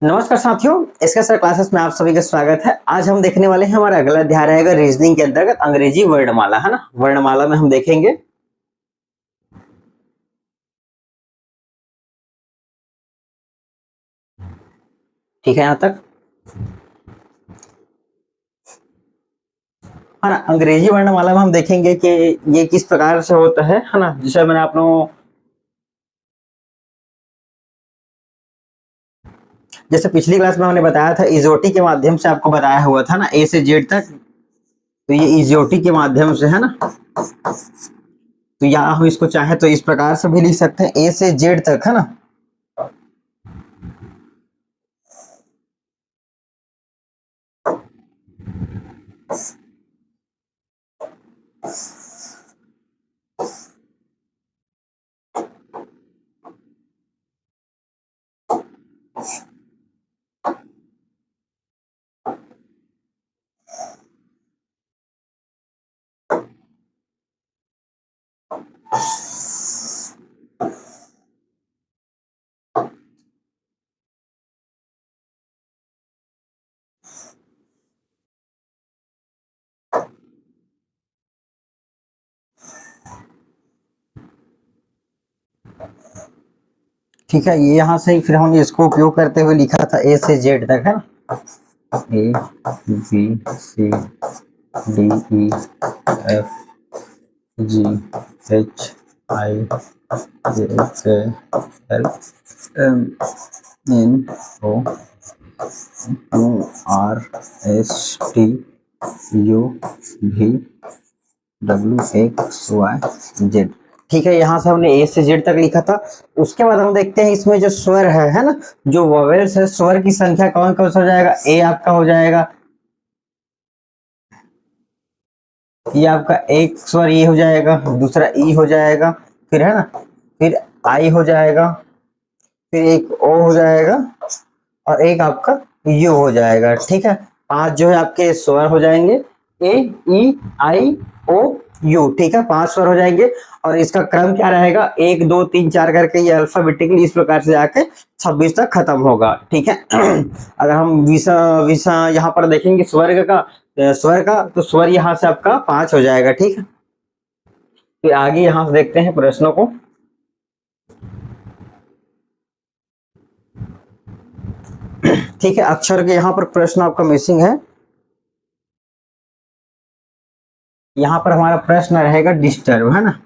नमस्कार साथियों, इसके सर क्लासेस में आप सभी का स्वागत है। आज हम देखने वाले हैं, हमारा अगला अध्याय रहेगा रीजनिंग के अंतर्गत अंग्रेजी वर्णमाला, है ना। वर्णमाला में हम देखेंगे ठीक है यहाँ तक, है ना। अंग्रेजी वर्णमाला में हम देखेंगे कि ये किस प्रकार से होता है ना। जिसे मैंने आप लोगों, जैसे पिछली क्लास में हमने बताया था, इजोटी के माध्यम से आपको बताया हुआ था ना, ए से जेड तक। तो ये इजोटी के माध्यम से है ना। तो या हम इसको चाहे तो इस प्रकार से भी लिख सकते हैं, ए से जेड तक, है ना। ठीक है, ये यहाँ से फिर हम इसको उपयोग करते हुए लिखा था ए से जेड तक, है ना। A B C D E F G H I J K L M N O Q R S T U V W X Y Z. ठीक है, यहाँ से हमने ए से जेड तक लिखा था। उसके बाद हम देखते हैं इसमें जो स्वर है ना, जो वॉवेल्स है, स्वर की संख्या कौन कौन सा हो जाएगा। ए आपका हो जाएगा, ये आपका एक स्वर ये हो जाएगा, दूसरा ई हो जाएगा, फिर है ना, फिर आई हो जाएगा, फिर एक ओ हो जाएगा, और एक आपका यू हो जाएगा। ठीक है, 5 जो है आपके स्वर हो जाएंगे, ए ई आई ओ यू। ठीक है, 5 स्वर हो जाएंगे। और इसका क्रम क्या रहेगा, 1 2 3 4 करके ये अल्फाबेटिकली इस प्रकार से जाके 26 तक खत्म होगा। ठीक है। अगर हम विषा विषा यहाँ पर देखेंगे स्वर्ग का, स्वर का, तो स्वर यहाँ से आपका 5 हो जाएगा। ठीक है, फिर आगे यहाँ से देखते हैं प्रश्नों को। ठीक है, अक्षर के यहाँ पर प्रश्न आपका मिसिंग है। यहाँ पर हमारा प्रश्न रहेगा डिस्टर्ब, है ना।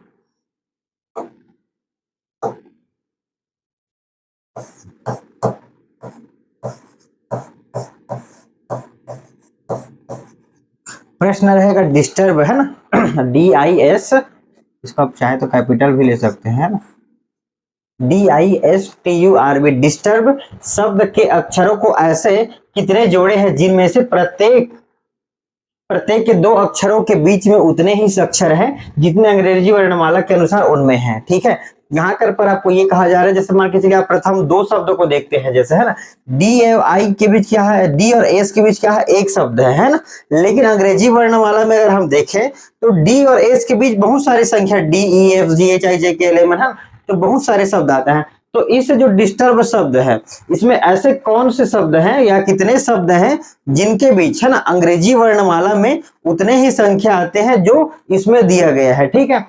प्रश्न रहेगा डिस्टर्ब, है ना। डी आई एस, इसको आप चाहे तो कैपिटल भी ले सकते हैं, है ना। D I S T U R B, disturb शब्द के अक्षरों को ऐसे कितने जोड़े हैं जिनमें से प्रत्येक प्रत्येक के 2 अक्षरों के बीच में उतने ही अक्षर हैं जितने अंग्रेजी वर्णमाला के अनुसार उनमें हैं। ठीक है, यहाँ कर पर आपको ये कहा जा रहा है, जैसे मान के चलिए आप प्रथम 2 शब्दों को देखते हैं, जैसे है ना, डी और आई के बीच क्या है, डी और एस के बीच क्या है, एक शब्द है ना। लेकिन अंग्रेजी वर्णमाला में अगर हम देखें तो डी और एस के बीच बहुत सारी संख्या, D E F G H I J K L M, है, तो बहुत सारे शब्द आते हैं। तो इस जो डिस्टर्ब शब्द है, इसमें ऐसे कौन से शब्द हैं या कितने शब्द हैं जिनके बीच, है ना, अंग्रेजी वर्णमाला में उतने ही संख्या आते हैं जो इसमें दिया गया है। ठीक है,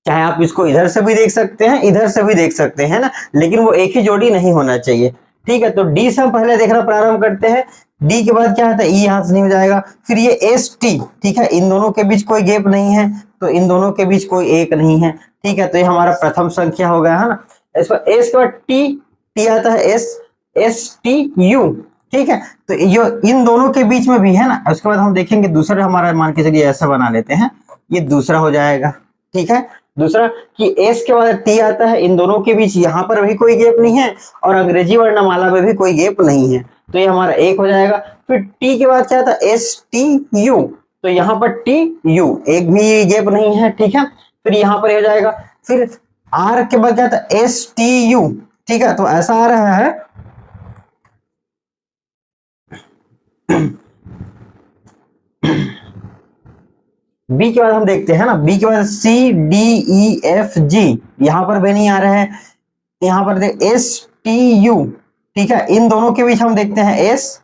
चाहे आप इसको इधर से भी देख सकते हैं, इधर से भी देख सकते हैं ना, लेकिन वो एक ही जोड़ी नहीं होना चाहिए। ठीक है, तो डी से हम पहले देखना प्रारंभ करते हैं। डी के बाद क्या आता है, ई यहां से नहीं हो जाएगा, फिर ये एस टी। ठीक है, इन दोनों के बीच कोई गैप नहीं है, तो इन दोनों के बीच कोई एक नहीं है। ठीक है, तो ये हमारा प्रथम संख्या हो गया, है ना। इसको एस के बाद टी, टी आता है एस, एस टी यू। ठीक है, तो ये इन दोनों के बीच में भी है ना। उसके बाद हम देखेंगे दूसरा हमारा, मान के चलिए ऐसा बना लेते हैं, ये दूसरा हो जाएगा। ठीक है, दूसरा कि एस के बाद टी आता है, इन दोनों के बीच यहाँ पर भी कोई गैप नहीं है, और अंग्रेजी वर्णमाला में भी कोई गैप नहीं है, तो ये हमारा एक हो जाएगा। फिर टी के बाद क्या आता है, एस टी यू, तो यहाँ पर टी यू, एक भी गैप नहीं है। ठीक है, फिर यहाँ पर हो जाएगा। फिर आर के बाद क्या आता है, एस टी यू। ठीक है, तो ऐसा आ रहा है। बी के बाद हम देखते हैं ना, बी के बाद सी डी ई एफ जी, यहां पर भी नहीं आ रहा है। यहाँ पर देख एस टी यू, ठीक है, इन दोनों के बीच हम देखते हैं एस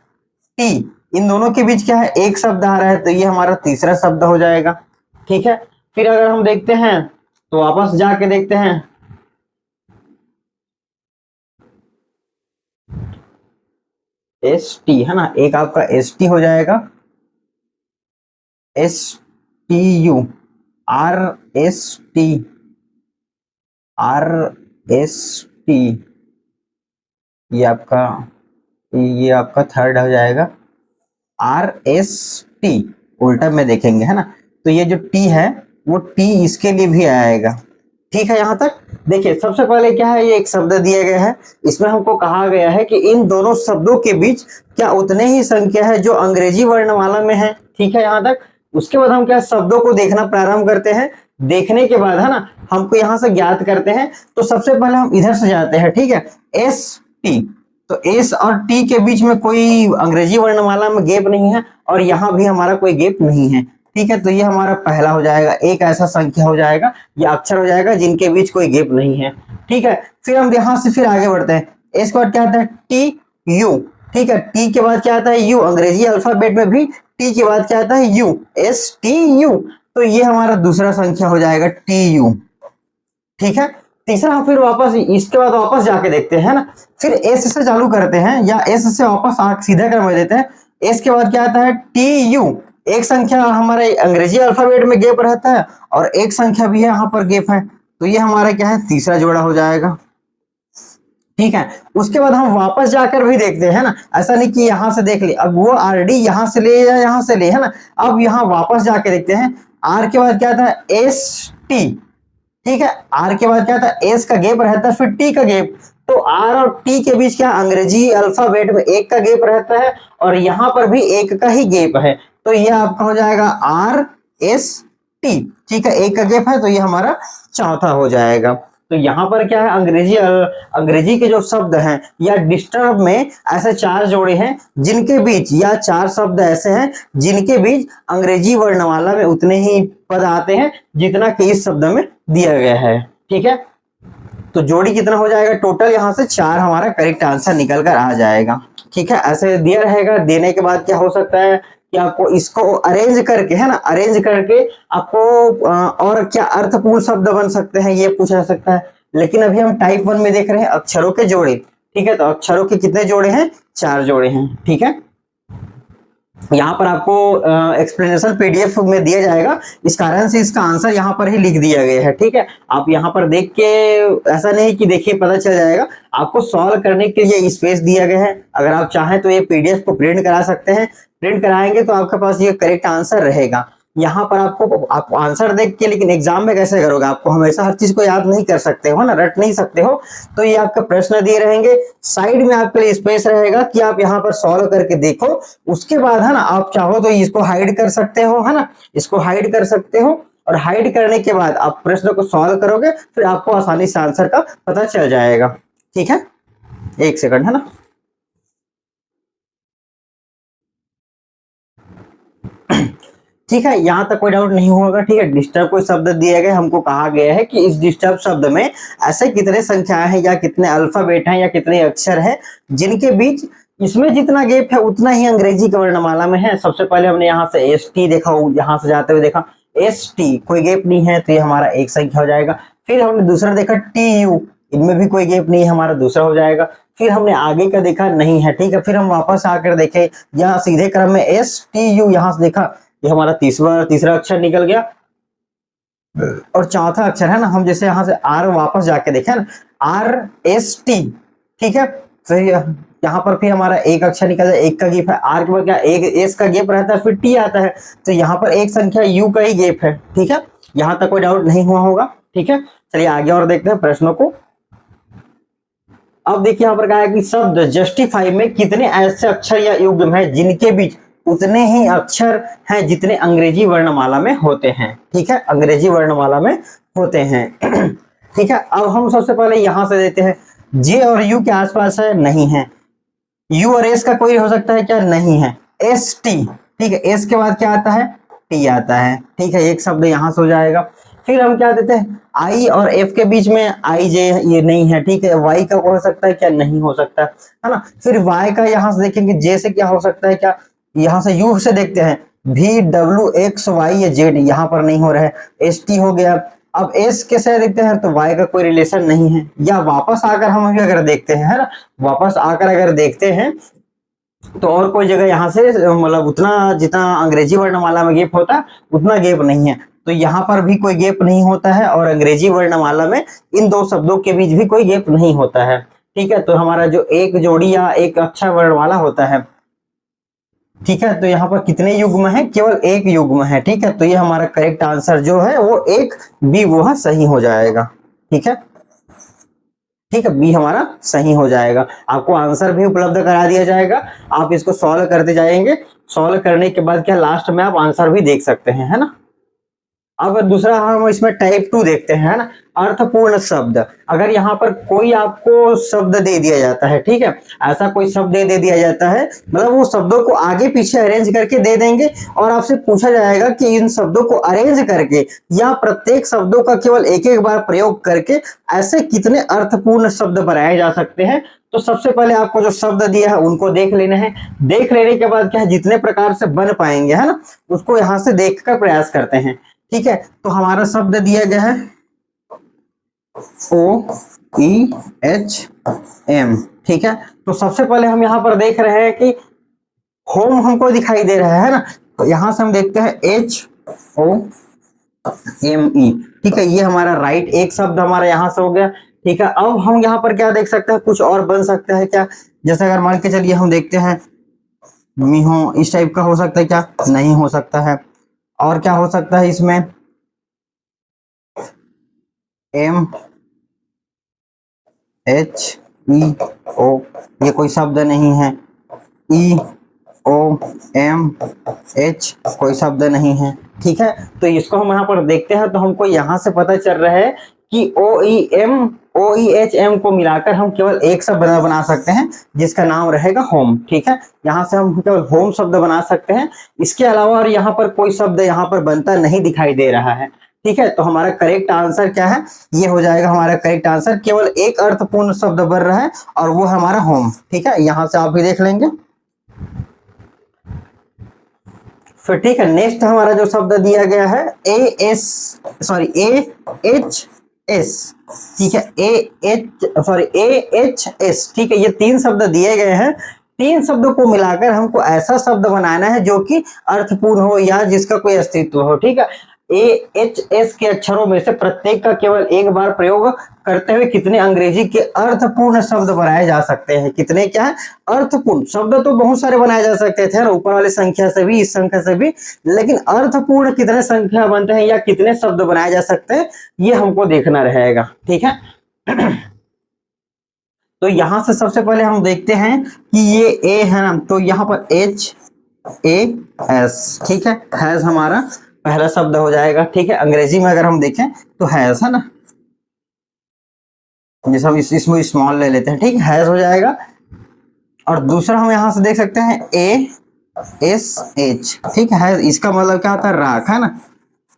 टी, इन दोनों के बीच क्या है, एक शब्द आ रहा है, तो ये हमारा तीसरा शब्द हो जाएगा। ठीक है, फिर अगर हम देखते हैं तो वापस जाके देखते हैं, एस टी है ना, एक आपका एस टी हो जाएगा, S T U, are S T, are S T, ये आपका थर्ड हो जाएगा, आर एस टी, उल्टा में देखेंगे है ना, तो ये जो टी है वो टी इसके लिए भी आएगा। ठीक है, यहां तक देखिए, सबसे पहले क्या है, ये एक शब्द दिया गया है, इसमें हमको कहा गया है कि इन दोनों शब्दों के बीच क्या उतने ही संख्या है जो अंग्रेजी वर्णमाला में है। ठीक है, यहां तक। उसके बाद हम क्या शब्दों को देखना प्रारंभ करते हैं, देखने के बाद है ना हमको यहां से ज्ञात करते हैं, तो सबसे पहले हम इधर से जाते हैं। ठीक है, एस टी, तो एस और टी के बीच में कोई अंग्रेजी वर्णमाला में गैप नहीं है, और यहाँ भी हमारा कोई गैप नहीं है। ठीक है, तो ये हमारा पहला हो जाएगा, एक ऐसा संख्या हो जाएगा या अक्षर हो जाएगा जिनके बीच कोई गैप नहीं है। ठीक है, फिर हम यहाँ से फिर आगे बढ़ते हैं, एस के बाद क्या आता है, टी यू। ठीक है, टी के बाद क्या आता है, यू, अंग्रेजी अल्फाबेट में भी टी के बाद क्या आता है, यू, एस टी यू, तो ये हमारा दूसरा संख्या हो जाएगा, टी यू। ठीक है, तीसरा हम फिर वापस इसके बाद वापस जाके देखते हैं ना, फिर एस से चालू करते हैं या एस से वापस सीधा करवा देते हैं। एस के बाद क्या आता है, टी यू, एक संख्या हमारे अंग्रेजी अल्फाबेट में गैप रहता है और एक संख्या भी है यहाँ पर गैप है, तो ये हमारा क्या है, तीसरा जोड़ा हो जाएगा। ठीक है, उसके बाद हम वापस जाकर भी देखते हैं ना, ऐसा नहीं कि यहां से देख ले, अब वो आर डी यहां से ले या यहां से ले, है ना, अब यहाँ वापस जाके देखते हैं, आर के बाद क्या था, एस टी। ठीक है, आर के बाद क्या था, एस का गैप रहता है, फिर टी का गैप, तो आर और टी के बीच क्या अंग्रेजी अल्फाबेट में एक का गैप रहता है और यहां पर भी एक का ही गैप है, तो ये आपका हो जाएगा आर एस टी। ठीक है, एक का गैप है, तो ये हमारा चौथा हो जाएगा। तो यहाँ पर क्या है, अंग्रेजी के जो शब्द हैं या डिस्टर्ब में ऐसे चार जोड़े हैं जिनके बीच, या चार शब्द ऐसे हैं जिनके बीच अंग्रेजी वर्णमाला में उतने ही पद आते हैं जितना कि इस शब्द में दिया गया है। ठीक है, तो जोड़ी कितना हो जाएगा, टोटल यहाँ से 4 हमारा करेक्ट आंसर निकल कर आ जाएगा। ठीक है, ऐसे दिया रहेगा, देने के बाद क्या हो सकता है कि आपको इसको अरेंज करके, है ना, अरेंज करके आपको और क्या अर्थपूर्ण शब्द बन सकते हैं ये पूछा जा सकता है, लेकिन अभी हम टाइप 1 में देख रहे हैं अक्षरों के जोड़े। ठीक है, तो अक्षरों के कितने जोड़े हैं, 4 जोड़े हैं। ठीक है, यहाँ पर आपको एक्सप्लेनेशन पीडीएफ में दिया जाएगा, इस कारण से इसका आंसर यहाँ पर ही लिख दिया गया है। ठीक है, आप यहाँ पर देख के ऐसा नहीं कि देखिए पता चल जाएगा, आपको सॉल्व करने के लिए स्पेस दिया गया है। अगर आप चाहें तो ये पीडीएफ को प्रिंट करा सकते हैं, प्रिंट कराएंगे तो आपके पास ये करेक्ट आंसर रहेगा। यहाँ पर आप आंसर देख के, लेकिन एग्जाम में कैसे करोगे, आपको हमेशा हर चीज को याद नहीं कर सकते हो ना, रट नहीं सकते हो, तो ये आपका प्रश्न दिए रहेंगे, साइड में आपके लिए स्पेस रहेगा कि आप यहाँ पर सॉल्व करके देखो। उसके बाद है ना, आप चाहो तो इसको हाइड कर सकते हो, है ना, इसको हाइड कर सकते हो, और हाइड करने के बाद आप प्रश्न को सॉल्व करोगे, फिर आपको आसानी से आंसर का पता चल जाएगा। ठीक है, 1 सेकंड, है ना। ठीक है, यहाँ तक कोई डाउट नहीं होगा। ठीक है, डिस्टर्ब कोई शब्द दिए गए, हमको कहा गया है कि इस डिस्टर्ब शब्द में ऐसे कितने संख्याएं हैं या कितने अल्फाबेट हैं या कितने अक्षर हैं जिनके बीच इसमें जितना गैप है उतना ही अंग्रेजी की वर्णमाला में है। सबसे पहले हमने यहाँ से एस टी देखा, यहाँ से जाते हुए देखा एस टी, कोई गैप नहीं है, तो ये हमारा एक संख्या हो जाएगा। फिर हमने दूसरा देखा टी यू, इनमें भी कोई गैप नहीं है, हमारा दूसरा हो जाएगा। फिर हमने आगे का देखा, नहीं है। ठीक है, फिर हम वापस आकर देखे, यहाँ सीधे क्रम में एस टी यू, यहाँ से देखा, ये हमारा तीसरा अक्षर निकल गया, और चौथा अक्षर है ना, हम जैसे यहाँ से आर वापस जाके देखें ना, आर एस टी। ठीक है, फिर यहाँ पर फिर हमारा एक अक्षर निकल जाए, एक का गैप है, आर के बाद क्या एक एस का गैप रहता है, फिर टी आता है, तो यहाँ पर एक संख्या यू का ही गैप है। ठीक है, यहाँ तक कोई डाउट नहीं हुआ होगा। ठीक है, चलिए आगे और देखते हैं प्रश्नों को। अब देखिए यहाँ पर कहा है कि शब्द जस्टिफाई में कितने ऐसे अक्षर या युग्म है जिनके बीच उतने ही अक्षर हैं जितने अंग्रेजी वर्णमाला में होते हैं। ठीक है, अंग्रेजी वर्णमाला में होते हैं। ठीक है, अब हम सबसे पहले यहां से देते हैं, जे और यू के आसपास है, नहीं है। यू और एस का कोई हो सकता है क्या, नहीं है। एस टी, ठीक है, एस के बाद क्या आता है, टी आता है। ठीक है, एक शब्द यहां से हो जाएगा। फिर हम क्या देते हैं, आई और एफ के बीच में आई जे ये नहीं है, ठीक है। वाई का हो सकता है क्या, नहीं हो सकता है ना। फिर वाई का यहाँ से देखेंगे, जे से क्या हो सकता है क्या, यहाँ से यू से देखते हैं, वी डब्ल्यू एक्स वाई या जेड, यहाँ पर नहीं हो रहा है, एस टी हो गया। अब एस के से देखते हैं तो वाई का कोई रिलेशन नहीं है। या वापस आकर हम अभी अगर देखते हैं, है ना, वापस आकर अगर देखते हैं तो और कोई जगह यहाँ से मतलब उतना जितना अंग्रेजी वर्णमाला में गैप होता है उतना गैप नहीं है, तो यहाँ पर भी कोई गैप नहीं होता है, और अंग्रेजी वर्णमाला में इन दो शब्दों के बीच भी कोई गैप नहीं होता है, ठीक है। तो हमारा जो एक जोड़ी या एक अक्षर वर्णमाला होता है, ठीक है, तो यहाँ पर कितने युग्म है, केवल एक युग्म है, ठीक है। तो ये हमारा करेक्ट आंसर जो है वो एक बी वो है सही हो जाएगा, ठीक है, ठीक है, बी हमारा सही हो जाएगा। आपको आंसर भी उपलब्ध करा दिया जाएगा, आप इसको सॉल्व करते जाएंगे, सॉल्व करने के बाद क्या लास्ट में आप आंसर भी देख सकते हैं, है ना। अब दूसरा हम इसमें टाइप 2 देखते हैं, है ना, अर्थपूर्ण शब्द। अगर यहाँ पर कोई आपको शब्द दे दिया जाता है, ठीक है, ऐसा कोई शब्द दे दिया जाता है, मतलब वो शब्दों को आगे पीछे अरेंज करके दे देंगे, और आपसे पूछा जाएगा कि इन शब्दों को अरेंज करके या प्रत्येक शब्दों का केवल एक एक बार प्रयोग करके ऐसे कितने अर्थपूर्ण शब्द बनाए जा सकते हैं। तो सबसे पहले आपको जो शब्द दिया है उनको देख लेना है, देख लेने के बाद क्या है, जितने प्रकार से बन पाएंगे, है ना, उसको यहाँ से देखकर प्रयास करते हैं, ठीक है। तो हमारा शब्द दिया गया है O E H M, ठीक है। तो सबसे पहले हम यहाँ पर देख रहे हैं कि होम हमको दिखाई दे रहा है ना, तो यहां से हम देखते हैं HOME, ठीक है, ये हमारा राइट एक शब्द हमारा यहां से हो गया, ठीक है। अब हम यहाँ पर क्या देख सकते हैं, कुछ और बन सकता है क्या, जैसे अगर मान के चलिए हम देखते हैं मिहो, इस टाइप का हो सकता है क्या, नहीं हो सकता है। और क्या हो सकता है इसमें, M H E O, ये कोई शब्द नहीं है। E O M H कोई शब्द नहीं है, ठीक है। तो इसको हम यहाँ पर देखते हैं, तो हमको यहाँ से पता चल रहा है कि OEH M को मिलाकर हम केवल एक शब्द बना सकते हैं जिसका नाम रहेगा होम, ठीक है। यहाँ से हम केवल होम शब्द बना सकते हैं, इसके अलावा और यहाँ पर कोई शब्द यहाँ पर बनता नहीं दिखाई दे रहा है, ठीक है। तो हमारा करेक्ट आंसर क्या है, ये हो जाएगा हमारा करेक्ट आंसर, केवल एक अर्थपूर्ण शब्द बन रहा है और वो हमारा होम, ठीक है। यहाँ से आप भी देख लेंगे फिर, ठीक है। नेक्स्ट हमारा जो शब्द दिया गया है AHS, ठीक है, AHS, ठीक है। ये तीन शब्द दिए गए हैं, तीन शब्दों को मिलाकर हमको ऐसा शब्द बनाना है जो कि अर्थपूर्ण हो या जिसका कोई अस्तित्व हो, ठीक है। AHS के अक्षरों में से प्रत्येक का केवल एक बार प्रयोग करते हुए कितने अंग्रेजी के अर्थपूर्ण शब्द बनाए जा सकते हैं, कितने क्या है अर्थपूर्ण शब्द, तो बहुत सारे बनाए जा सकते थे ना, ऊपर वाली संख्या से भी, इस संख्या से भी, लेकिन अर्थपूर्ण कितने संख्या बनते हैं या कितने शब्द बनाए जा सकते हैं ये हमको देखना रहेगा, ठीक है। तो यहां से सबसे पहले हम देखते हैं कि ये ए है ना, तो यहाँ पर HAS, ठीक है, हैज हमारा पहला शब्द हो जाएगा, ठीक है। अंग्रेजी में अगर हम देखें तो हैज, है ना, जैसे हम इसमें स्मॉल ले लेते हैं, ठीक है, हैज हो जाएगा। और दूसरा हम यहाँ से देख सकते हैं ASH, ठीक है, इसका मतलब क्या होता है राख, है ना,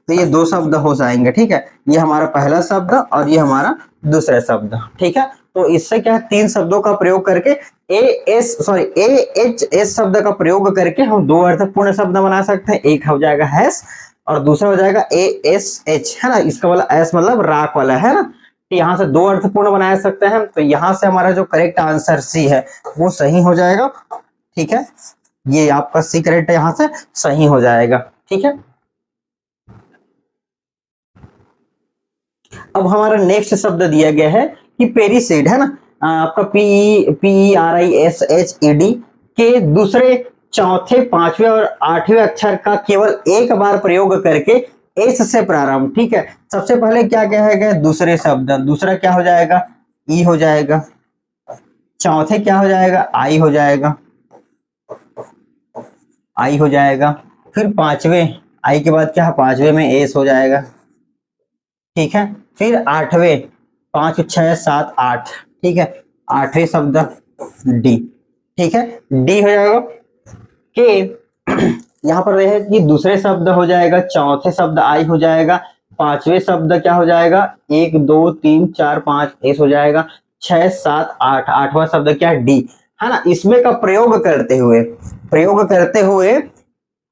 तो ये दो शब्द हो जाएंगे, ठीक है। ये हमारा पहला शब्द और ये हमारा दूसरा शब्द, ठीक है। तो इससे क्या है, तीन शब्दों का प्रयोग करके AHS शब्द का प्रयोग करके हम दो अर्थपूर्ण शब्द बना सकते हैं, एक हो जाएगा हैश और दूसरा हो जाएगा ASH, है ना, इसका मतलब एस मतलब राख वाला, है ना। यहाँ से दो अर्थपूर्ण बना सकते हैं, तो यहाँ से हमारा जो करेक्ट आंसर सी है वो सही हो जाएगा, ठीक है। ये आपका सी करेक्ट यहाँ से सही हो जाएगा, ठीक है। अब हमारा नेक्स्ट शब्द दिया गया है कि पेरिसेड, है ना, आपका PERISHED के दूसरे, चौथे, पांचवें और आठवें अक्षर का केवल एक बार प्रयोग करके एस से प्रारंभ, ठीक है। सबसे पहले क्या कहेगा, दूसरे शब्द, दूसरा क्या हो जाएगा, ई हो जाएगा, चौथे क्या हो जाएगा, आई हो जाएगा, आई हो जाएगा, फिर पांचवें, आई के बाद क्या है, पांचवें में एस हो जाएगा, ठीक है। फिर आठवें, 5 6 7 8, ठीक है, आठवें शब्द डी, ठीक है, डी हो जाएगा। के यहाँ पर रहे कि दूसरे शब्द हो जाएगा, चौथे शब्द आई हो जाएगा, पांचवें शब्द क्या हो जाएगा, 1 2 3 4 5 एस हो जाएगा, 6 7 8 आठवां शब्द क्या है, डी, है ना। इसमें का प्रयोग करते हुए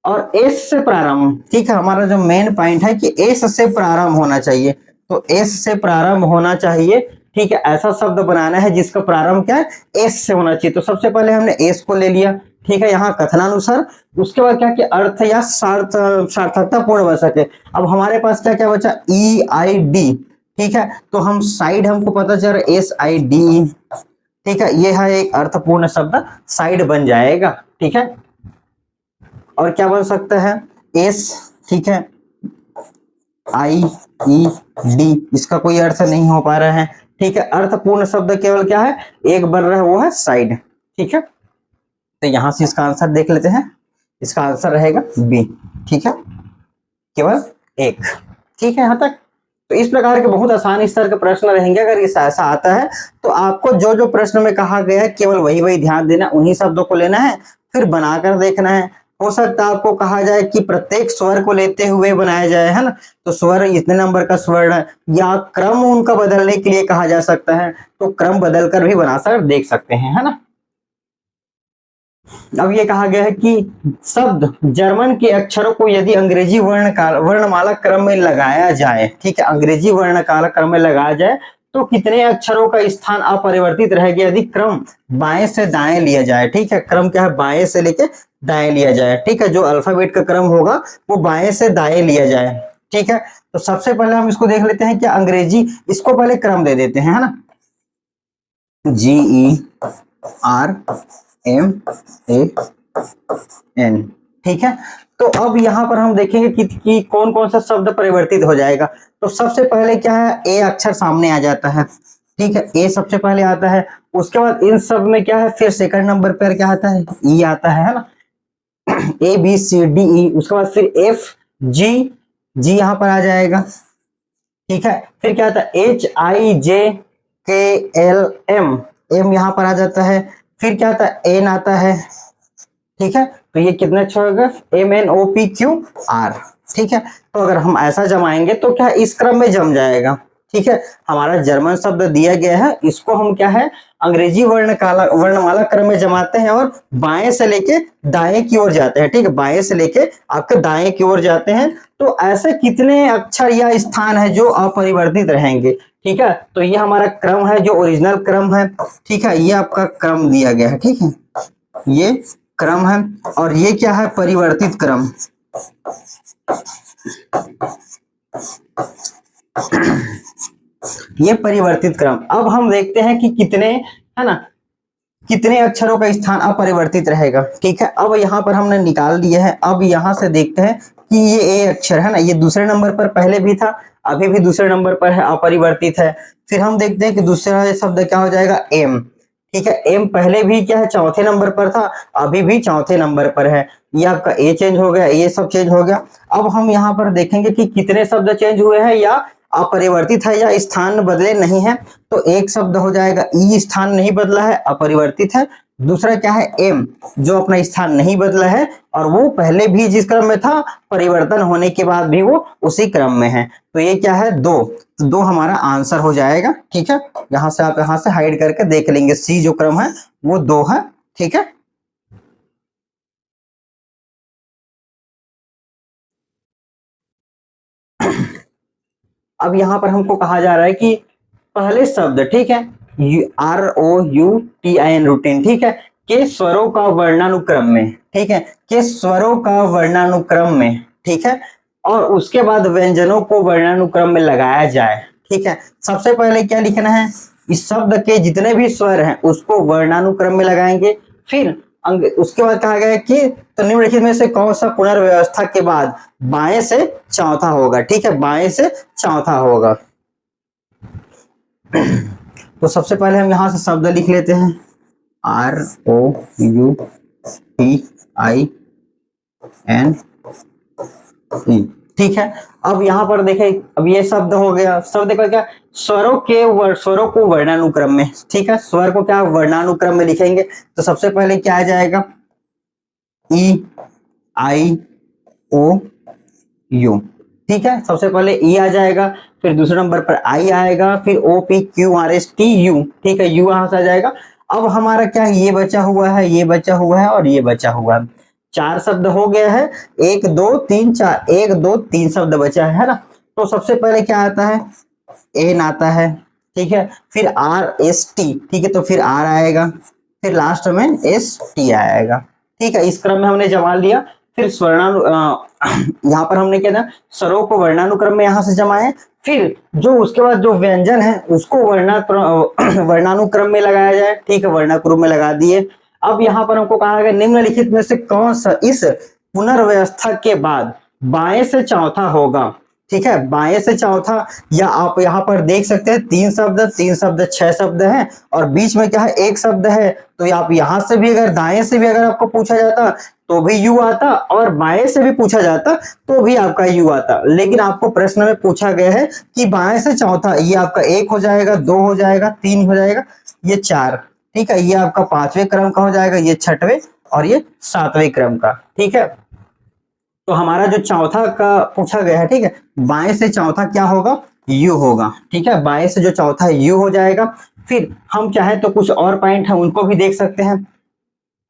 और एस से प्रारंभ, ठीक है। हमारा जो मेन पॉइंट है कि एस से प्रारंभ होना चाहिए, तो एस से प्रारंभ होना चाहिए, ठीक है। ऐसा शब्द बनाना है जिसका प्रारंभ क्या है, एस से होना चाहिए। तो सबसे पहले हमने एस को ले लिया, ठीक है, यहाँ कथनानुसार। उसके बाद क्या कि अर्थ या सार्थकता पूर्ण बन सके। अब हमारे पास क्या क्या बचा, ई आई डी, ठीक है। तो हम साइड, हमको पता चल रहा है एस आई डी, ठीक है, ये है एक अर्थपूर्ण शब्द, साइड बन जाएगा, ठीक है। और क्या बन सकता है, एस, ठीक है, आई ई डी, इसका कोई अर्थ नहीं हो पा रहा है, ठीक है। अर्थपूर्ण शब्द केवल क्या है, एक बन रहा है, वो है साइड, ठीक है। तो यहां से इसका आंसर देख लेते हैं, इसका आंसर रहेगा बी, ठीक है, केवल एक, ठीक है। यहां तक तो इस प्रकार के बहुत आसान स्तर के प्रश्न रहेंगे। अगर इस ऐसा आता है तो आपको जो जो प्रश्न में कहा गया है केवल वही वही ध्यान देना, उन्हीं शब्दों को लेना है, फिर बनाकर देखना है। हो सकता है आपको कहा जाए कि प्रत्येक स्वर को लेते हुए बनाया जाए, है ना, तो स्वर इतने नंबर का स्वर है, या क्रम उनका बदलने के लिए कहा जा सकता है, तो क्रम बदल कर भी बना कर देख सकते हैं, है ना। अब ये कहा गया है कि शब्द जर्मन के अक्षरों को यदि अंग्रेजी वर्णमाला क्रम में लगाया जाए, ठीक है, अंग्रेजी वर्णमाला क्रम में लगाया जाए तो कितने अक्षरों का स्थान अपरिवर्तित रहेगा यदि क्रम बाएं से दाएं लिया जाए, ठीक है। क्रम क्या है, बाएं से लेके दाएं लिया जाए, ठीक है। जो अल्फाबेट का क्रम होगा वो बाएं से दाएं लिया जाए, ठीक है। तो सबसे पहले हम इसको देख लेते हैं कि अंग्रेजी, इसको पहले क्रम दे देते हैं, है ना, GERMAN, ठीक है। तो अब यहाँ पर हम देखेंगे कि कौन कौन सा शब्द परिवर्तित हो जाएगा। तो सबसे पहले क्या है, ए अक्षर सामने आ जाता है, ठीक है, ए सबसे पहले आता है। उसके बाद इन सब में क्या है, फिर सेकंड नंबर पर क्या आता है, ई आता है ना, ए बी सी डी ई। उसके बाद फिर एफ जी, जी यहाँ पर आ जाएगा, ठीक है। फिर क्या आता है, HIJKLM, एम यहाँ पर आ जाता है। फिर क्या आता है, एन आता है, ठीक है। तो ये कितने अच्छा होगा, MNOPQR, ठीक है। तो अगर हम ऐसा जमाएंगे तो क्या इस क्रम में जम जाएगा, ठीक है। हमारा जर्मन शब्द दिया गया है, इसको हम क्या है अंग्रेजी वर्णमाला क्रम में जमाते हैं और बाएं से लेके दाएं की ओर जाते हैं, ठीक है, बाएं से लेके आपके दाएं की ओर जाते हैं। तो ऐसे कितने अक्षर या स्थान है जो अपरिवर्तित रहेंगे, ठीक है। तो ये हमारा क्रम है, जो ओरिजिनल क्रम है, ठीक है, ये आपका क्रम दिया गया है, ठीक है, ये क्रम है। और ये क्या है, परिवर्तित क्रम, ये परिवर्तित क्रम। अब हम देखते हैं कि कितने, है ना, कितने अक्षरों का स्थान अपरिवर्तित रहेगा, ठीक है। अब यहाँ पर हमने निकाल दिया है। अब यहाँ से देखते हैं कि ये ए अक्षर है ना, ये दूसरे नंबर पर पहले भी था, अभी भी दूसरे नंबर पर है, अपरिवर्तित है। फिर हम देखते हैं कि दूसरा शब्द क्या हो जाएगा, एम, ठीक है। एम पहले भी क्या है, चौथे नंबर पर था, अभी भी चौथे नंबर पर है। ये आपका ए चेंज हो गया, ये सब चेंज हो गया। अब हम यहाँ पर देखेंगे कि कितने शब्द चेंज हुए हैं या अपरिवर्तित है या स्थान बदले नहीं है। तो एक शब्द हो जाएगा ई, स्थान नहीं बदला है, अपरिवर्तित है। दूसरा क्या है, एम, जो अपना स्थान नहीं बदला है और वो पहले भी जिस क्रम में था, परिवर्तन होने के बाद भी वो उसी क्रम में है। तो ये क्या है, दो, तो दो हमारा आंसर हो जाएगा, ठीक है। यहां से आप यहां से हाइड करके देख लेंगे, सी जो क्रम है वो दो है, ठीक है। अब यहाँ पर हमको कहा जा रहा है कि पहले शब्द, ठीक है, ROUTIN, रूटीन, ठीक है, के स्वरों का वर्णानुक्रम में, ठीक है, के स्वरों का वर्णानुक्रम में, ठीक है, और उसके बाद व्यंजनों को वर्णानुक्रम में लगाया जाए, ठीक है। सबसे पहले क्या लिखना है, इस शब्द के जितने भी स्वर हैं उसको वर्णानुक्रम में लगाएंगे। फिर उसके बाद कहा गया है कि तो निम्नलिखित में से कौन सा पुनर्व्यवस्था के बाद बाएं से चौथा होगा, ठीक है, बाएं से चौथा होगा। तो सबसे पहले हम यहां से शब्द लिख लेते हैं, ROUTIN, ठीक है। अब यहाँ पर देखें, अब ये शब्द हो गया, शब्द देखो क्या, स्वरों को वर्णानुक्रम में, ठीक है, स्वर को क्या वर्णानुक्रम में लिखेंगे। तो सबसे पहले क्या आ जाएगा, E I O U, ठीक है, सबसे पहले ई आ जाएगा, फिर दूसरे नंबर पर आई आएगा, फिर O P Q R S T U, ठीक है, यू यहां से आ जाएगा। अब हमारा क्या है, ये बचा हुआ है, ये बचा हुआ है और ये बचा हुआ है, 4 शब्द हो गया है, 1 2 3 4, 1 2 3 शब्द बचा है ना। तो सबसे पहले क्या आता है, एन आता है, ठीक है, फिर आर एस टी, ठीक है, तो फिर आर आएगा, फिर लास्ट में एस टी आएगा, ठीक है, इस क्रम में हमने जमा लिया। फिर स्वर्णानु यहाँ पर हमने क्या था, स्वरों को वर्णानुक्रम में यहाँ से जमाए, फिर जो उसके बाद जो व्यंजन है उसको वर्णानुक्रम में लगाया जाए, ठीक है, वर्णानुक्रम में लगा दिए। अब यहाँ पर हमको कहा गया निम्नलिखित में से कौन सा इस पुनर्व्यवस्था के बाद बाएं से चौथा होगा, ठीक है, बाएं से चौथा, या आप यहाँ पर देख सकते हैं 3 शब्द 6 शब्द हैं और बीच में क्या है, 1 शब्द है। तो आप यहाँ से भी अगर दाएं से भी अगर आपको पूछा जाता तो भी यू आता, और बाएं से भी पूछा जाता तो भी आपका यू आता, लेकिन आपको प्रश्न में पूछा गया है कि बाएं से चौथा, ये आपका 1 हो जाएगा, 2 हो जाएगा, 3 हो जाएगा, ये 4, ठीक है, ये आपका 5वें क्रम का हो जाएगा, ये 6वें और ये 7वें क्रम का, ठीक है। तो हमारा जो चौथा का पूछा गया है, ठीक है, बाएं से चौथा क्या होगा, यू होगा, ठीक है, बाएं से जो चौथा यू हो जाएगा। फिर हम चाहे तो कुछ और पॉइंट है उनको भी देख सकते हैं।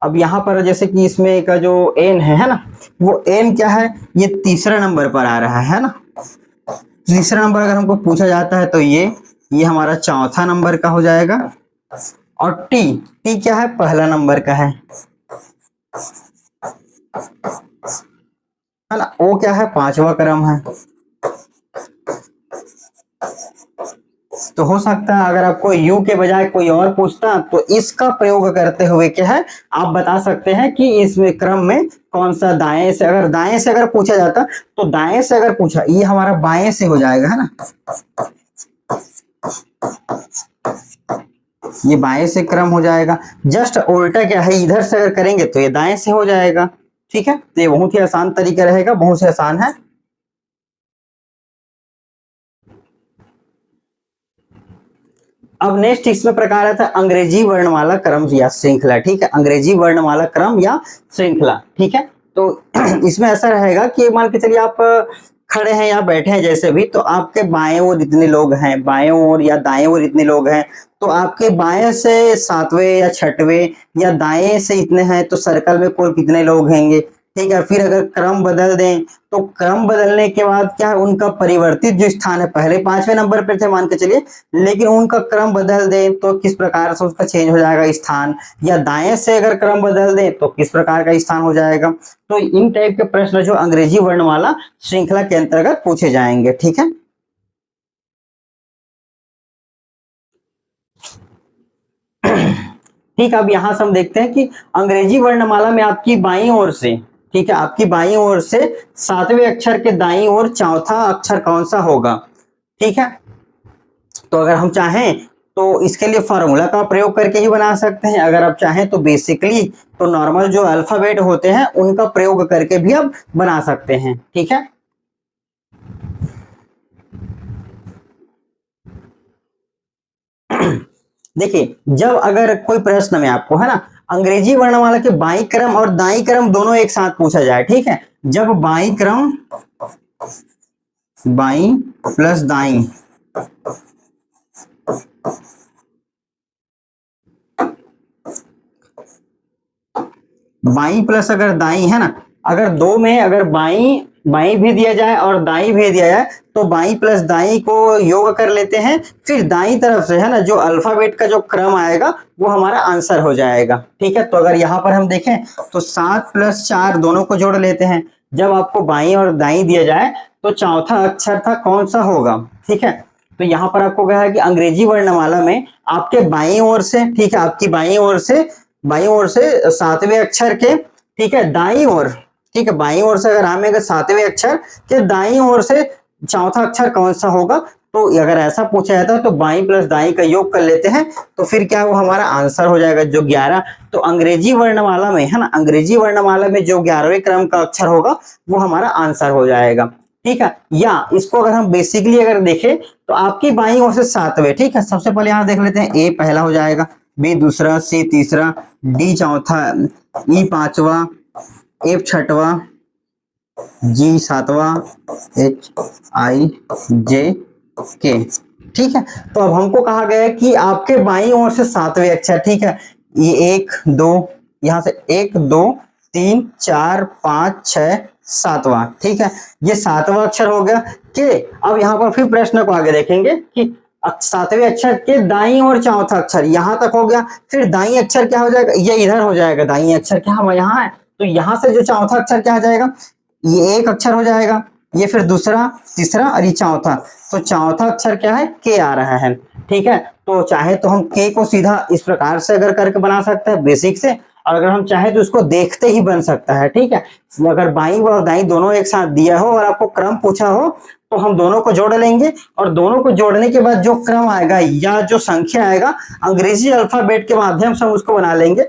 अब यहाँ पर जैसे कि इसमें का जो एन है ना, वो एन क्या है, ये तीसरा नंबर पर आ रहा है ना, तीसरा नंबर अगर हमको पूछा जाता है तो ये हमारा चौथा नंबर का हो जाएगा। और टी, टी क्या है, पहला नंबर का है ना, ओ क्या है, 5वां क्रम है। तो हो सकता है अगर आपको यू के बजाय कोई और पूछता तो इसका प्रयोग करते हुए क्या है, आप बता सकते हैं कि इसमें क्रम में कौन सा दाएं से, अगर दाएं से अगर पूछा जाता तो दाएं से अगर पूछा, ये हमारा बाएं से हो जाएगा, है ना, ये बाएं से क्रम हो जाएगा। जस्ट उल्टा क्या है, इधर से अगर करेंगे तो ये दाएं से हो जाएगा, ठीक है। तो ये बहुत ही आसान तरीका रहेगा, बहुत ही आसान है। अब नेक्स्ट इसमें प्रकार आता है अंग्रेजी वर्णमाला क्रम या श्रृंखला, ठीक है, अंग्रेजी वर्णमाला क्रम या श्रृंखला, ठीक है। तो इसमें ऐसा रहेगा कि मान के चलिए आप खड़े हैं या बैठे हैं जैसे भी, तो आपके बाएं ओर इतने लोग हैं, बाएं ओर या दाएं ओर इतने लोग हैं, तो आपके बाएं से 7वें या 6वें या दाएं से इतने हैं, तो सर्कल में कुल कितने लोग होंगे, ठीक है। फिर अगर क्रम बदल दें तो क्रम बदलने के बाद क्या है, उनका परिवर्तित जो स्थान है, पहले 5वें नंबर पर थे मान के चलिए, लेकिन उनका क्रम बदल दें तो किस प्रकार से उसका चेंज हो जाएगा स्थान, या दाएं से अगर क्रम बदल दें तो किस प्रकार का स्थान हो जाएगा। तो इन टाइप के प्रश्न जो अंग्रेजी वर्णमाला श्रृंखला के अंतर्गत पूछे जाएंगे, ठीक है। ठीक, अब यहां से हम देखते हैं कि अंग्रेजी वर्णमाला में आपकी बाईं ओर से, ठीक है, आपकी बाईं ओर से 7वें अक्षर के दाईं ओर चौथा अक्षर कौन सा होगा, ठीक है। तो अगर हम चाहें तो इसके लिए फॉर्मूला का प्रयोग करके ही बना सकते हैं, अगर आप चाहें तो बेसिकली तो नॉर्मल जो अल्फाबेट होते हैं उनका प्रयोग करके भी आप बना सकते हैं, ठीक है। देखिए, जब अगर कोई प्रश्न में आपको, है ना, अंग्रेजी वर्णमाला के बाईं क्रम और दाईं क्रम दोनों एक साथ पूछा जाए, ठीक है, जब बाईं क्रम, बाईं प्लस दाईं, बाईं प्लस अगर दाईं, है ना, अगर दो में अगर बाईं बाईं भी दिया जाए और दाईं भी दिया जाए तो बाईं प्लस दाईं को योग कर लेते हैं, फिर दाईं तरफ से, है ना, जो अल्फाबेट का जो क्रम आएगा वो हमारा आंसर हो जाएगा, ठीक है। तो अगर यहाँ पर हम देखें तो 7 + 4 दोनों को जोड़ लेते हैं, जब आपको बाईं और दाईं दिया जाए तो चौथा अक्षर था कौन सा होगा, ठीक है। तो यहाँ पर आपको कहा है कि अंग्रेजी वर्णमाला में आपके बाईं ओर से, ठीक है, आपकी बाईं ओर से 7वें अक्षर के, ठीक है, दाईं ओर, ठीक है, बाईं ओर से अगर आएगा 7वें अक्षर के दाईं ओर से चौथा अक्षर कौन सा होगा। तो अगर ऐसा पूछा जाता है तो बाईं प्लस दाईं का योग कर लेते हैं, तो फिर क्या वो हमारा आंसर हो जाएगा जो 11। तो अंग्रेजी वर्णमाला में, है ना, अंग्रेजी वर्णमाला में जो 11वें क्रम का अक्षर होगा वो हमारा आंसर हो जाएगा, ठीक है। या इसको अगर हम बेसिकली अगर देखें तो आपकी बाईं ओर से 7वें, ठीक है, सबसे पहले यहाँ देख लेते हैं, ए पहला हो जाएगा, बी दूसरा, सी तीसरा, डी चौथा, ई 5वां, एफ 6वां, G सातवां, HIJ K। ठीक है, तो अब हमको कहा गया है कि आपके बाईं ओर से सातवें अक्षर, ठीक है, ये एक दो, यहां से एक दो तीन चार पांच छह सातवां, ठीक है, ये सातवां अक्षर हो गया के। अब यहाँ पर फिर प्रश्न को आगे देखेंगे कि सातवें अक्षर के दाईं और चौथा अक्षर यहां तक हो गया, फिर दाईं अक्षर क्या हो जाएगा, ये इधर हो जाएगा, दाईं अक्षर क्या हम यहाँ है, तो यहां से जो चौथा अक्षर क्या हो जाएगा, ये एक अक्षर हो जाएगा, ये फिर दूसरा तीसरा और ये चौथा, तो चौथा अक्षर क्या है, के आ रहा है। ठीक है, तो चाहे तो हम के को सीधा इस प्रकार से अगर करके बना सकते हैं बेसिक से, और अगर हम चाहे तो उसको देखते ही बन सकता है। ठीक है, अगर बाईं और दाईं दोनों एक साथ दिया हो और आपको क्रम पूछा हो तो हम दोनों को जोड़ लेंगे, और दोनों को जोड़ने के बाद जो क्रम आएगा या जो संख्या आएगा अंग्रेजी अल्फाबेट के माध्यम से हम उसको बना लेंगे।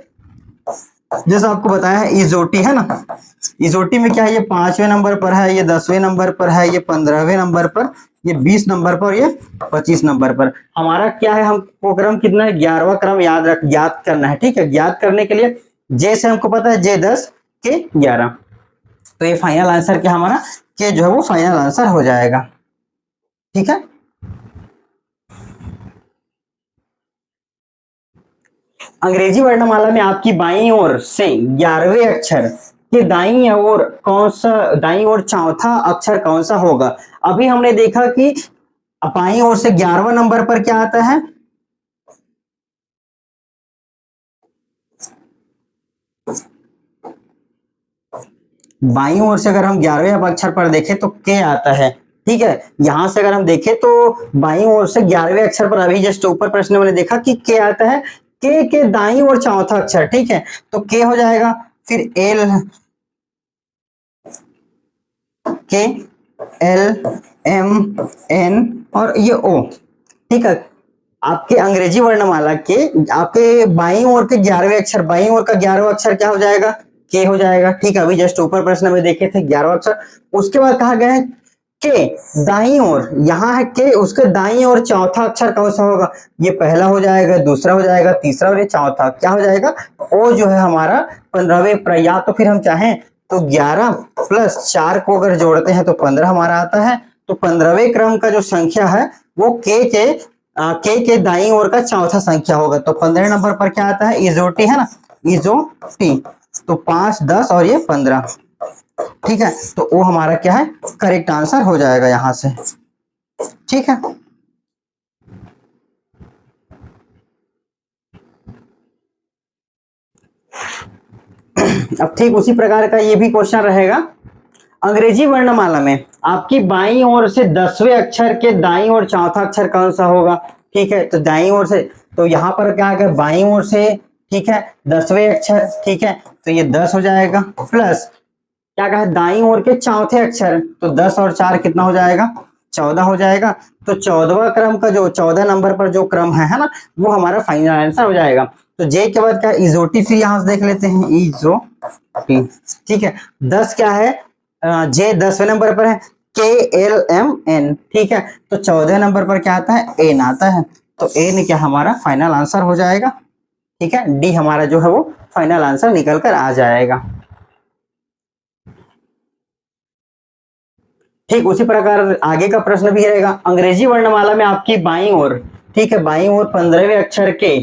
जैसा आपको बताया है इजोटी है ना, इजोटी में क्या है, ये 5वें नंबर पर है, ये 10वें नंबर पर है, ये 15वें नंबर पर, ये 20 नंबर पर, ये 25 नंबर पर। हमारा क्या है, हमको क्रम कितना है, 11वां क्रम याद करना है। ठीक है, याद करने के लिए जे से हमको पता है जे 10 के 11, तो ये फाइनल आंसर क्या हमारा के जो है वो फाइनल आंसर हो जाएगा। ठीक है, अंग्रेजी वर्णमाला में आपकी बाईं ओर से 11वें अक्षर के दाईं ओर कौन सा, दाईं ओर चौथा अक्षर कौन सा होगा। अभी हमने देखा कि बाईं ओर से 11वां नंबर पर क्या आता है, बाईं ओर से अगर हम 11वें अक्षर पर देखें तो के आता है। ठीक है, यहां से अगर हम देखें तो बाईं ओर से 11वें अक्षर पर अभी जस्ट ऊपर प्रश्न में देखा कि के आता है, के दाईं ओर चौथा अक्षर। ठीक है, तो के हो जाएगा, फिर एल, के एल एम एन और ये ओ। ठीक है, आपके अंग्रेजी वर्णमाला के आपके बाईं ओर के 11वें अक्षर, बाईं ओर का 11वां अक्षर क्या हो जाएगा, के हो जाएगा। ठीक है, अभी जस्ट ऊपर प्रश्न में देखे थे 11वां अक्षर, उसके बाद कहा गया है के दाईं ओर, यहाँ है के, उसके दाईं ओर चौथा अक्षर कौन सा होगा, ये पहला हो जाएगा, दूसरा हो जाएगा, तीसरा और ये चौथा क्या हो जाएगा, ओ जो है हमारा 15वें पर, या तो फिर हम चाहें तो 11 प्लस 4 को अगर जोड़ते हैं तो 15 हमारा आता है, तो 15वें क्रम का जो संख्या है वो के दाईं ओर का चौथा संख्या होगा। तो 15 नंबर पर क्या आता है, इजोटी है ना, इजोटी, तो 5 10 और ये 15। ठीक है, तो वो हमारा क्या है, करेक्ट आंसर हो जाएगा यहां से। ठीक है, अब ठीक उसी प्रकार का ये भी क्वेश्चन रहेगा, अंग्रेजी वर्णमाला में आपकी बाईं ओर से 10वें अक्षर के दाईं ओर चौथा अक्षर कौन सा होगा। ठीक है, तो दाईं ओर से, तो यहाँ पर क्या है, बाईं ओर से, ठीक है, 10वें अक्षर, ठीक है, तो ये 10 हो जाएगा, प्लस क्या कहा, दाईं ओर के चौथे अक्षर, तो 10 और 4 कितना हो जाएगा, 14 हो जाएगा। तो 14वां क्रम का जो 14 नंबर पर जो क्रम है ना, वो हमारा फाइनल आंसर हो जाएगा। तो जे के बाद क्या, इजोटी, फिर यहां से देख लेते हैं इजोटी। ठीक है, 10 क्या है, जे 10वें नंबर पर है, के एल एम एन। ठीक है, तो 14 नंबर पर क्या आता है, एन आता है, तो एन क्या हमारा फाइनल आंसर हो जाएगा। ठीक है, डी हमारा जो है वो फाइनल आंसर निकल कर आ जाएगा। ठीक उसी प्रकार आगे का प्रश्न भी रहेगा, अंग्रेजी वर्णमाला में आपकी बाईं ओर, ठीक है, बाईं ओर 15वें अक्षर के,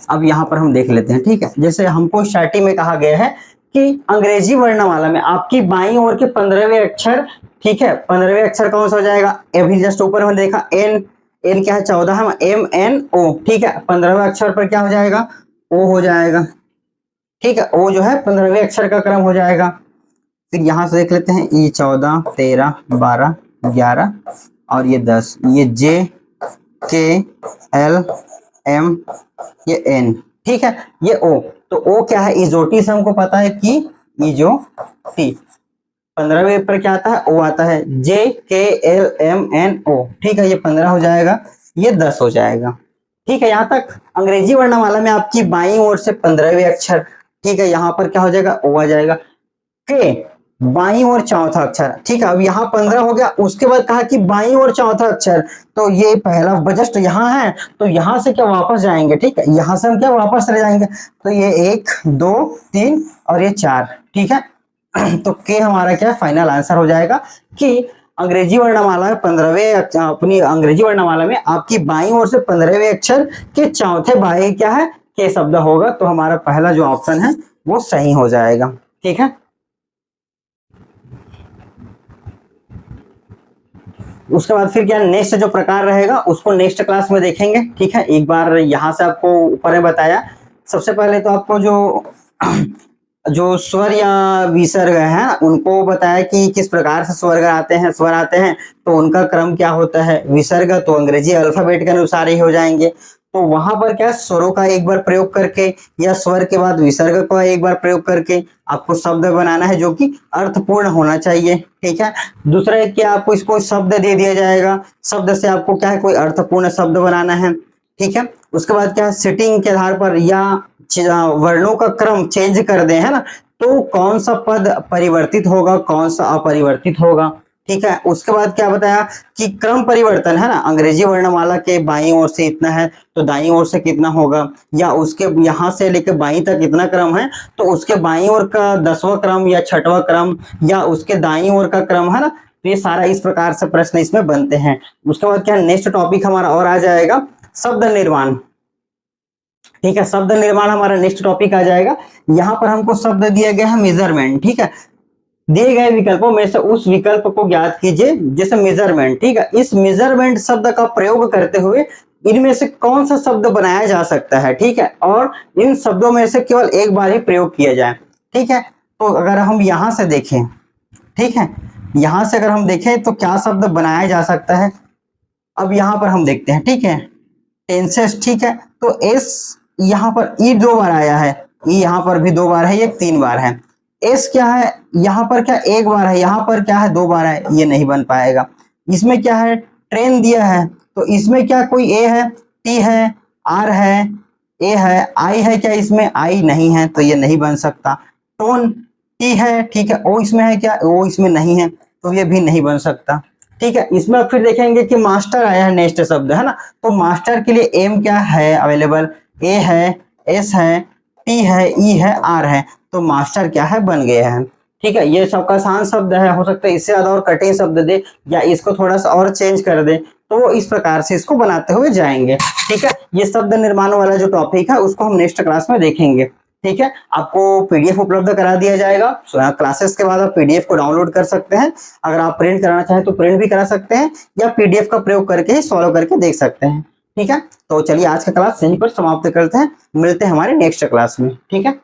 अब यहां पर हम देख लेते हैं। ठीक है, जैसे हमको स्टार्टिंग में कहा गया है कि अंग्रेजी वर्णमाला में आपकी बाईं ओर के 15वें अक्षर, ठीक है, 15वें अक्षर कौन सा हो जाएगा, अभी जस्ट ऊपर हमने देखा एन, एन क्या है 14, एम एन ओ। ठीक है, 15वें अक्षर पर क्या हो जाएगा, ओ हो जाएगा। ठीक है, ओ जो है 15वें अक्षर का क्रम हो जाएगा। फिर यहां से देख लेते हैं, ये 14 13 12 11 और ये 10, ये जे के एल एम ये एन। ठीक है, ये ओ, तो ओ क्या है, इजोटी से हमको पता है कि इजोटी। 15वें पर क्या आता है, ओ आता है, जे के एल एम एन ओ। ठीक है, ये 15 हो जाएगा, ये 10 हो जाएगा। ठीक है, यहाँ तक अंग्रेजी वर्णमाला में आपकी बाईं ओर से 15वें अक्षर, ठीक है, यहाँ पर क्या हो जाएगा, ओ आ जाएगा। के बाईं ओर चौथा अक्षर, ठीक है। अब यहाँ 15 हो गया, उसके बाद कहा कि बाईं ओर चौथा अक्षर, तो ये पहला जस्ट यहाँ है, तो यहाँ से क्या वापस जाएंगे, ठीक है, यहाँ से हम क्या वापस चले जाएंगे, तो ये 1 2 3 और ये 4, ठीक है। तो के हमारा क्या फाइनल आंसर हो जाएगा कि अंग्रेजी वर्णमाला में 15वें अपनी अंग्रेजी वर्णमाला में आपकी बाईं ओर से 15वें अक्षर के चौथे बाई क्या है, के शब्द होगा। तो हमारा पहला जो ऑप्शन है वो सही हो जाएगा, ठीक है। उसके बाद फिर क्या नेक्स्ट जो प्रकार रहेगा उसको नेक्स्ट क्लास में देखेंगे, ठीक है। एक बार यहाँ से आपको ऊपर में बताया, सबसे पहले तो आपको जो जो स्वर या विसर्ग है उनको बताया कि किस प्रकार से स्वर आते हैं, तो उनका क्रम क्या होता है। विसर्ग तो अंग्रेजी अल्फाबेट के अनुसार ही हो जाएंगे, तो वहां पर क्या स्वरों का एक बार प्रयोग करके या स्वर के बाद विसर्ग का एक बार प्रयोग करके आपको शब्द बनाना है जो कि अर्थपूर्ण होना चाहिए, ठीक है। दूसरा है कि आपको इसको शब्द दे दिया जाएगा, शब्द से आपको क्या है कोई अर्थपूर्ण शब्द बनाना है, ठीक है। उसके बाद क्या है सिटिंग के आधार पर या वर्णों का क्रम चेंज कर दे, है ना, तो कौन सा पद परिवर्तित होगा, कौन सा अपरिवर्तित होगा, ठीक है। उसके बाद क्या बताया कि क्रम परिवर्तन है ना, अंग्रेजी वर्णमाला के बाईं ओर से इतना है तो दाईं ओर से कितना होगा, या उसके यहाँ से लेकर बाईं तक इतना क्रम है तो उसके बाईं ओर का 10वां क्रम या 6वां क्रम या उसके दाईं ओर का क्रम, है ना। तो ये सारा इस प्रकार से प्रश्न इसमें बनते हैं। उसके बाद क्या नेक्स्ट टॉपिक हमारा और आ जाएगा शब्द निर्माण, ठीक है। शब्द निर्माण हमारा नेक्स्ट टॉपिक आ जाएगा। यहाँ पर हमको शब्द दिया गया है मेजरमेंट, ठीक है। दिए गए विकल्पों में से उस विकल्प को ज्ञात कीजिए जैसे मेजरमेंट, ठीक है। इस मेजरमेंट शब्द का प्रयोग करते हुए इनमें से कौन सा शब्द बनाया जा सकता है, ठीक है, और इन शब्दों में से केवल एक बार ही प्रयोग किया जाए, ठीक है। तो अगर हम यहाँ से देखें, ठीक है, यहाँ से अगर हम देखें तो क्या शब्द बनाया जा सकता है। अब यहाँ पर हम देखते हैं, ठीक है, टेंसेस, ठीक है। तो एस यहाँ पर ई 2 बार आया है, ई यहाँ पर भी 2 बार है, ये 3 बार है। एस क्या है यहाँ पर क्या 1 बार है, यहाँ पर क्या है 2 बार है, ये नहीं बन पाएगा। इसमें क्या है ट्रेन दिया है, तो इसमें क्या कोई ए है, टी है, आर है, ए है, आई है, क्या इसमें आई नहीं है तो ये नहीं बन सकता। टोन टी है, ठीक है, ओ इसमें है क्या, ओ इसमें नहीं है तो ये भी नहीं बन सकता, ठीक है। इसमें फिर देखेंगे कि मास्टर आया है नेक्स्ट शब्द, है ना, तो मास्टर के लिए एम क्या है अवेलेबल, ए है, एस है, टी है, ई है, आर है, तो मास्टर क्या है बन गया है, ठीक है। ये सबका आसान शब्द है, हो सकता है इससे ज्यादा और कठिन शब्द दे या इसको थोड़ा सा और चेंज कर दे, तो वो इस प्रकार से इसको बनाते हुए जाएंगे, ठीक है। ये शब्द निर्माण वाला जो टॉपिक है उसको हम नेक्स्ट क्लास में देखेंगे, ठीक है। आपको पीडीएफ उपलब्ध करा दिया जाएगा, क्लासेस के बाद आप पीडीएफ को डाउनलोड कर सकते हैं। अगर आप प्रिंट कराना चाहें तो प्रिंट भी करा सकते हैं या पीडीएफ का प्रयोग करके ही सॉल्व करके देख सकते हैं, ठीक है। तो चलिए आज का क्लास यहीं पर समाप्त करते हैं, मिलते हैं हमारे नेक्स्ट क्लास में, ठीक है।